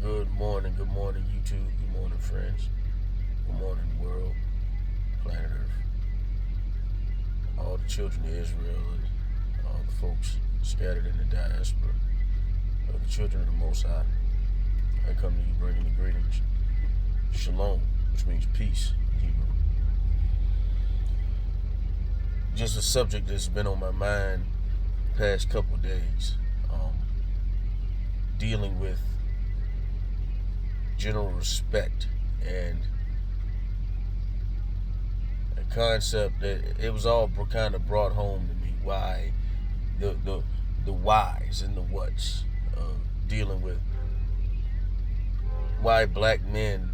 Good morning, YouTube. Good morning, friends. Good morning, world, planet Earth. All the children of Israel and all the folks scattered in the diaspora. The children of the Most High. I come to you bringing the greetings. Shalom, which means peace in Hebrew. Just a subject that's been on my mind past couple days. Dealing with general respect and a concept that it was all kind of brought home to me. Why the whys and the whats of dealing with why black men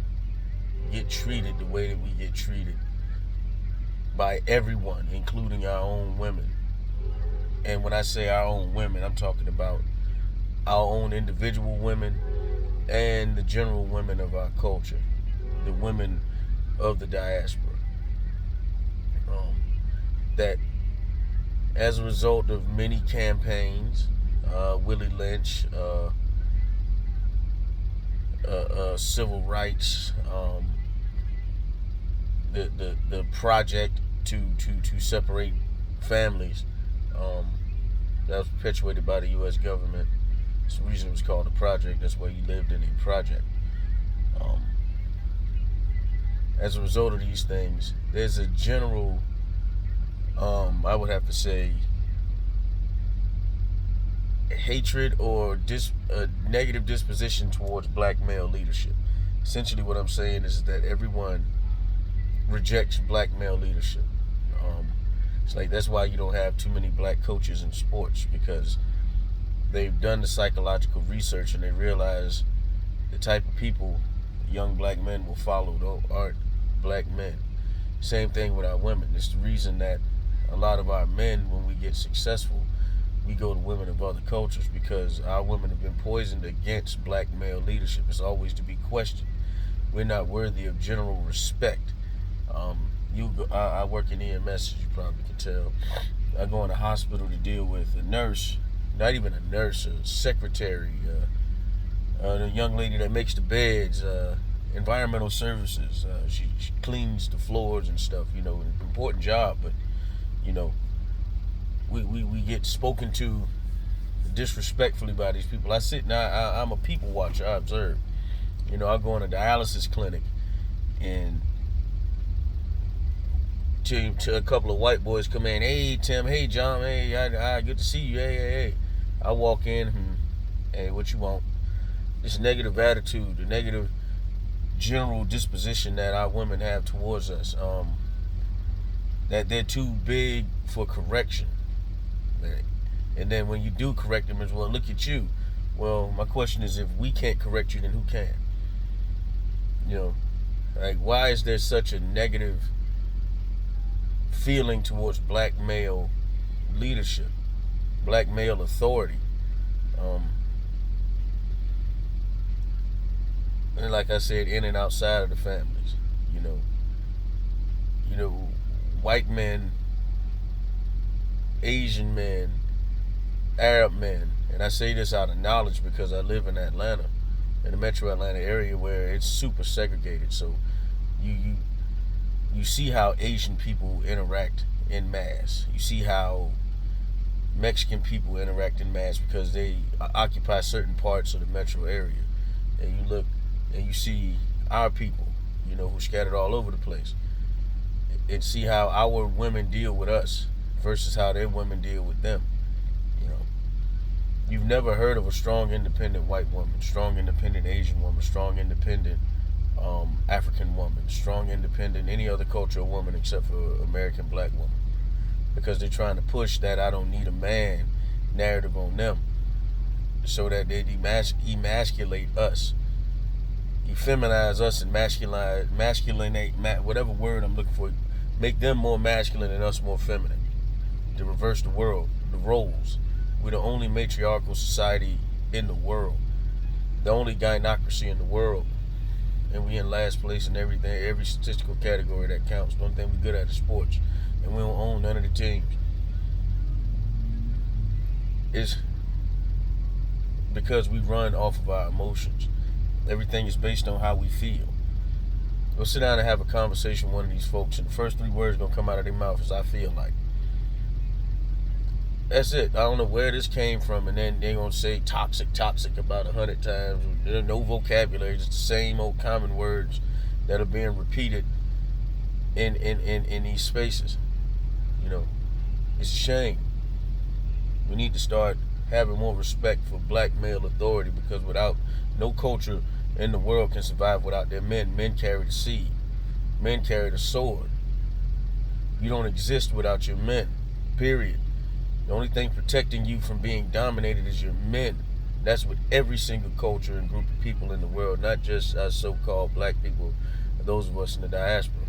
get treated the way that we get treated by everyone, including our own women. And when I say our own women, I'm talking about our own individual women and the general women of our culture, the women of the diaspora. That as a result of many campaigns, Willie Lynch, civil rights, the project to separate families, that was perpetuated by the U.S. government. That's the reason it was called a project. That's why you lived in a project. As a result of these things, there's a general, I would have to say, hatred or a negative disposition towards black male leadership. Essentially what I'm saying is that everyone rejects black male leadership. It's like that's why you don't have too many black coaches in sports, because they've done the psychological research and they realize the type of people young black men will follow aren't black men. Same thing with our women. It's the reason that a lot of our men, when we get successful, we go to women of other cultures, because our women have been poisoned against black male leadership. It's always to be questioned. We're not worthy of general respect. I work in EMS, as you probably can tell. I go in a hospital to deal with a nurse, not even a nurse, a secretary, the young lady that makes the beds, environmental services. She cleans the floors and stuff. An important job, but we get spoken to disrespectfully by these people. I'm a people watcher. I observe. I go in a dialysis clinic and to a couple of white boys come in. Hey, Tim. Hey, John. Hey, I good to see you. Hey. I walk in. Hey, what you want? This negative attitude, the negative general disposition that our women have towards us, that they're too big for correction. And then when you do correct them, as well, look at you. Well, my question is, if we can't correct you, then who can? Like, why is there such a negative feeling towards black male leadership, black male authority? And like I said, in and outside of the families, white men, Asian men, Arab men, and I say this out of knowledge because I live in Atlanta, in the metro Atlanta area, where it's super segregated. So you see how Asian people interact in mass. You see how Mexican people interact in mass because they occupy certain parts of the metro area. And you look and you see our people, who scattered all over the place, and see how our women deal with us versus how their women deal with them. You've never heard of a strong, independent white woman, strong, independent Asian woman, strong, independent African woman, strong, independent any other cultural woman except for American black woman, because they're trying to push that I don't need a man narrative on them, so that they emasculate us, effeminize us, and masculinate, whatever word I'm looking for, make them more masculine and us more feminine, to reverse the roles. We're the only matriarchal society in the world, the only gynocracy in the world, and we in last place in everything, every statistical category that counts. The only thing we're good at is sports, and we don't own none of the teams. It's because we run off of our emotions. Everything is based on how we feel. Go sit down and have a conversation with one of these folks, and the first 3 words gonna come out of their mouth is "I feel like." That's it. I don't know where this came from, and then they're gonna say toxic about 100 times. There's no vocabulary, just the same old common words that are being repeated in these spaces. You know, it's a shame. We need to start having more respect for black male authority, because without no culture in the world can survive without their men. Men carry the seed. Men carry the sword. You don't exist without your men, period. The only thing protecting you from being dominated is your men. That's with every single culture and group of people in the world, not just us so-called black people, those of us in the diaspora.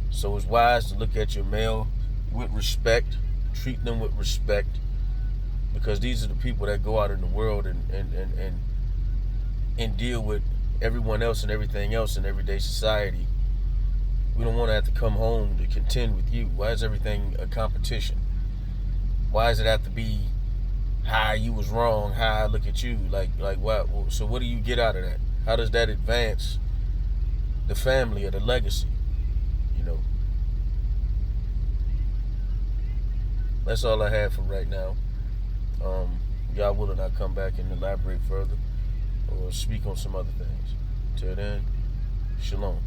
So it's wise to look at your male with respect, treat them with respect, because these are the people that go out in the world and deal with everyone else and everything else in everyday society. We don't want to have to come home to contend with you. Why is everything a competition? Why does it have to be, hi, you was wrong, hi, look at you? Like what? So what do you get out of that? How does that advance the family or the legacy? You know, that's all I have for right now. Y'all willing, I'll come back and elaborate further or speak on some other things. Till then, shalom.